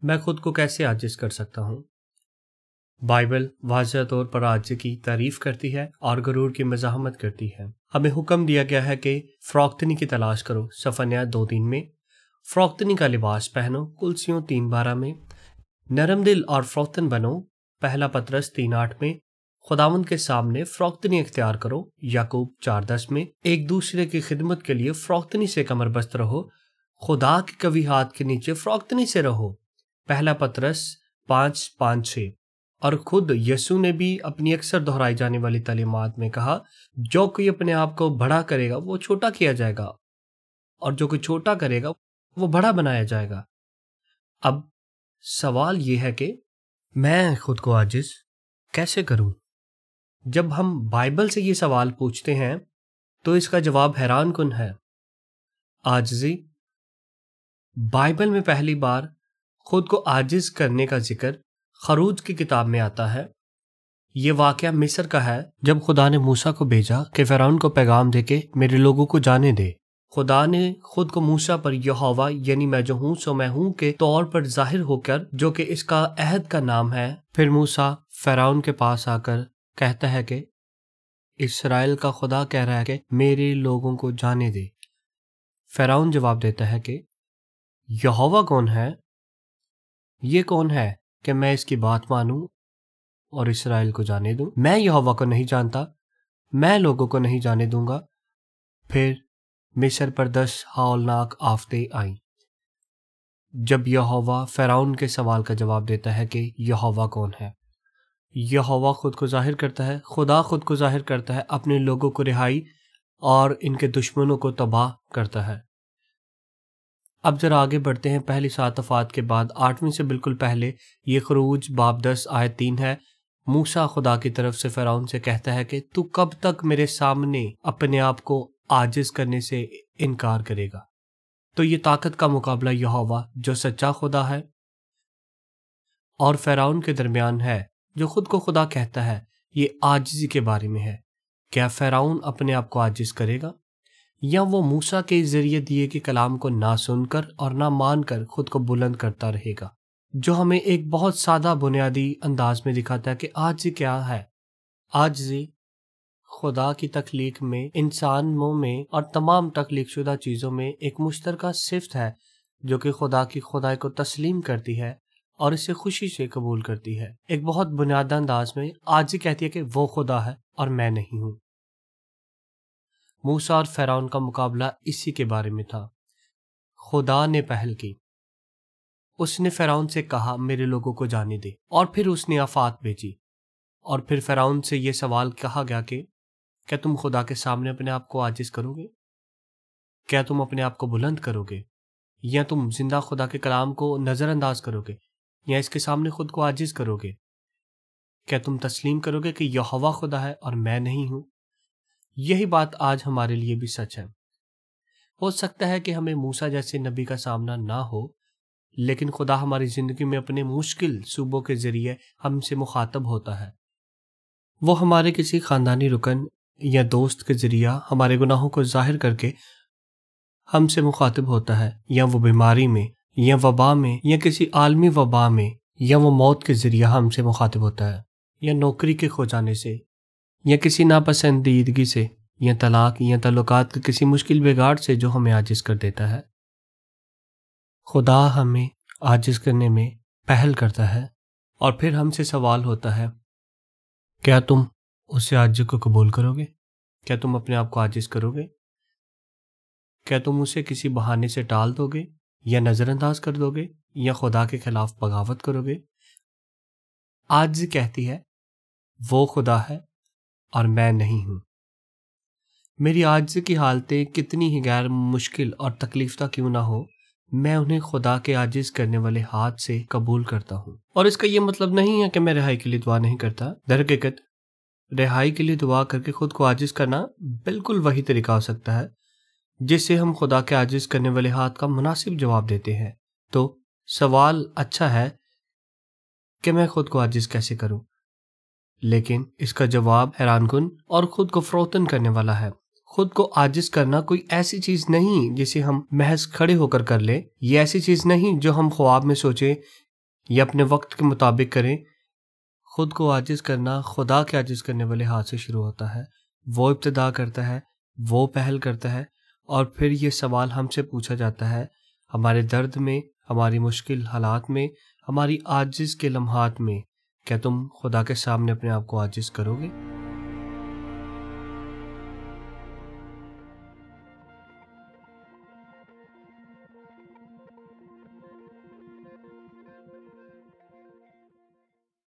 میں خود کو کیسے عاجز کر سکتا ہوں؟ بائبل واضح طور پر عاجزی کی تعریف کرتی ہے اور غرور کی مزاحمت کرتی ہے۔ ہمیں حکم دیا گیا ہے کہ فروختنی کی تلاش کرو، صفحہ 2:3 میں، فروختنی کا لباس پہنو، کلسیوں 3:12 میں، نرم دل اور فروختن بنو، پہلا پطرس 3:8 میں، خداوند کے سامنے فروختنی اختیار کرو، یعقوب 4:10 میں، ایک دوسرے کی خدمت کے لیے فروختنی سے کمر بست رہو، خدا کے قوی ہاتھ کے نیچے فروختنی سے رہو، پہلا پطرس 5:5-6۔ اور خود یسوع نے بھی اپنی اکثر دہرائی جانے والی تعلیمات میں کہا، جو کوئی اپنے آپ کو بڑا کرے گا وہ چھوٹا کیا جائے گا، اور جو کوئی چھوٹا کرے گا وہ بڑا بنایا جائے گا۔ اب سوال یہ ہے کہ میں خود کو عاجز کیسے کروں؟ جب ہم بائبل سے یہ سوال پوچھتے ہیں تو اس کا جواب حیران کن ہے۔ عاجزی، بائبل میں پہلی بار خود کو عاجز کرنے کا ذکر خروج کی کتاب میں آتا ہے۔ یہ واقعہ مصر کا ہے، جب خدا نے موسیٰ کو بھیجا کہ فرعون کو پیغام دے کے میرے لوگوں کو جانے دے۔ خدا نے خود کو موسیٰ پر یہوہ یعنی میں جو ہوں سو میں ہوں کے طور پر ظاہر ہو کر، جو کہ اس کا عہد کا نام ہے، پھر موسیٰ فرعون کے پاس آ کر کہتا ہے کہ اسرائیل کا خدا کہہ رہا ہے کہ میرے لوگوں کو جانے دے۔ فرعون جواب دیتا ہے کہ یہوہ کون ہے؟ یہ کون ہے کہ میں اس کی بات مانوں اور اسرائیل کو جانے دوں؟ میں یہوہ کو نہیں جانتا، میں لوگوں کو نہیں جانے دوں گا۔ پھر مصر پر 10 ہولناک آفتیں آئیں۔ جب یہوہ فرعون کے سوال کا جواب دیتا ہے کہ یہوہ کون ہے، یہوہ خود کو ظاہر کرتا ہے، خدا خود کو ظاہر کرتا ہے، اپنے لوگوں کو رہائی اور ان کے دشمنوں کو تباہ کرتا ہے۔ اب ذرا آگے بڑھتے ہیں۔ پہلی 7 آفات کے بعد 8ویں سے بالکل پہلے یہ خروج باب 10 آیت 3 ہے۔ موسیٰ خدا کی طرف سے فرعون سے کہتا ہے کہ تو کب تک میرے سامنے اپنے آپ کو عاجز کرنے سے انکار کرے گا؟ تو یہ طاقت کا مقابلہ یہوہ جو سچا خدا ہے اور فرعون کے درمیان ہے جو خود کو خدا کہتا ہے، یہ عاجزی کے بارے میں ہے۔ کیا فرعون اپنے آپ کو عاجز کرے گا، یا وہ موسیٰ کے ذریعے دیے کے کلام کو نہ سن کر اور نہ مان کر خود کو بلند کرتا رہے گا؟ جو ہمیں ایک بہت سادہ بنیادی انداز میں دکھاتا ہے کہ عاجزی کیا ہے۔ عاجزی خدا کی تخلیق میں، انسانوں میں اور تمام تخلیق شدہ چیزوں میں ایک مشترکہ صفت ہے جو کہ خدا کی خدائی کو تسلیم کرتی ہے اور اسے خوشی سے قبول کرتی ہے۔ ایک بہت بنیادی انداز میں عاجزی کہتی ہے کہ وہ خدا ہے اور میں نہیں ہوں۔ موسیٰ اور فرعون کا مقابلہ اسی کے بارے میں تھا۔ خدا نے پہل کی، اس نے فرعون سے کہا میرے لوگوں کو جانے دے، اور پھر اس نے آفات بھیجی، اور پھر فرعون سے یہ سوال کہا گیا کہ کیا تم خدا کے سامنے اپنے آپ کو عاجز کرو گے؟ کیا تم اپنے آپ کو بلند کرو گے، یا تم زندہ خدا کے کلام کو نظر انداز کرو گے، یا اس کے سامنے خود کو عاجز کرو گے؟ کیا تم تسلیم کرو گے کہ یہوہ خدا ہے اور میں نہیں ہوں؟ یہی بات آج ہمارے لیے بھی سچ ہے۔ ہو سکتا ہے کہ ہمیں موسیٰ جیسے نبی کا سامنا نہ ہو، لیکن خدا ہماری زندگی میں اپنے مشکل صوبوں کے ذریعے ہم سے مخاطب ہوتا ہے۔ وہ ہمارے کسی خاندانی رکن یا دوست کے ذریعہ ہمارے گناہوں کو ظاہر کر کے ہم سے مخاطب ہوتا ہے، یا وہ بیماری میں یا وبا میں یا کسی عالمی وبا میں، یا وہ موت کے ذریعہ ہم سے مخاطب ہوتا ہے، یا نوکری کے کھو جانے سے، یا کسی ناپسندیدگی سے، یا طلاق یا تعلقات کے کسی مشکل بگاڑ سے جو ہمیں عاجز کر دیتا ہے۔ خدا ہمیں عاجز کرنے میں پہل کرتا ہے، اور پھر ہم سے سوال ہوتا ہے، کیا تم اس عاجزی کو قبول کرو گے؟ کیا تم اپنے آپ کو عاجز کرو گے؟ کیا تم اسے کسی بہانے سے ٹال دو گے، یا نظر انداز کر دو گے، یا خدا کے خلاف بغاوت کرو گے؟ عاجزی کہتی ہے وہ خدا ہے اور میں نہیں ہوں۔ میری عاجزی کی حالتیں کتنی ہی غیر مشکل اور تکلیف دہ کیوں نہ ہو، میں انہیں خدا کے عاجز کرنے والے ہاتھ سے قبول کرتا ہوں۔ اور اس کا یہ مطلب نہیں ہے کہ میں رہائی کے لیے دعا نہیں کرتا۔ در حقیقت رہائی کے لیے دعا کر کے خود کو عاجز کرنا بالکل وہی طریقہ ہو سکتا ہے جس سے ہم خدا کے عاجز کرنے والے ہاتھ کا مناسب جواب دیتے ہیں۔ تو سوال اچھا ہے کہ میں خود کو عاجز کیسے کروں، لیکن اس کا جواب حیران کن اور خود کو فروتن کرنے والا ہے۔ خود کو عاجز کرنا کوئی ایسی چیز نہیں جسے ہم محض کھڑے ہو کر لیں، یہ ایسی چیز نہیں جو ہم خواب میں سوچیں یہ اپنے وقت کے مطابق کریں۔ خود کو عاجز کرنا خدا کے عاجز کرنے والے ہاتھ سے شروع ہوتا ہے۔ وہ ابتدا کرتا ہے، وہ پہل کرتا ہے، اور پھر یہ سوال ہم سے پوچھا جاتا ہے ہمارے درد میں، ہماری مشکل حالات میں، ہماری عاجز کے لمحات میں، کیا تم خدا کے سامنے اپنے آپ کو عاجز کرو گے؟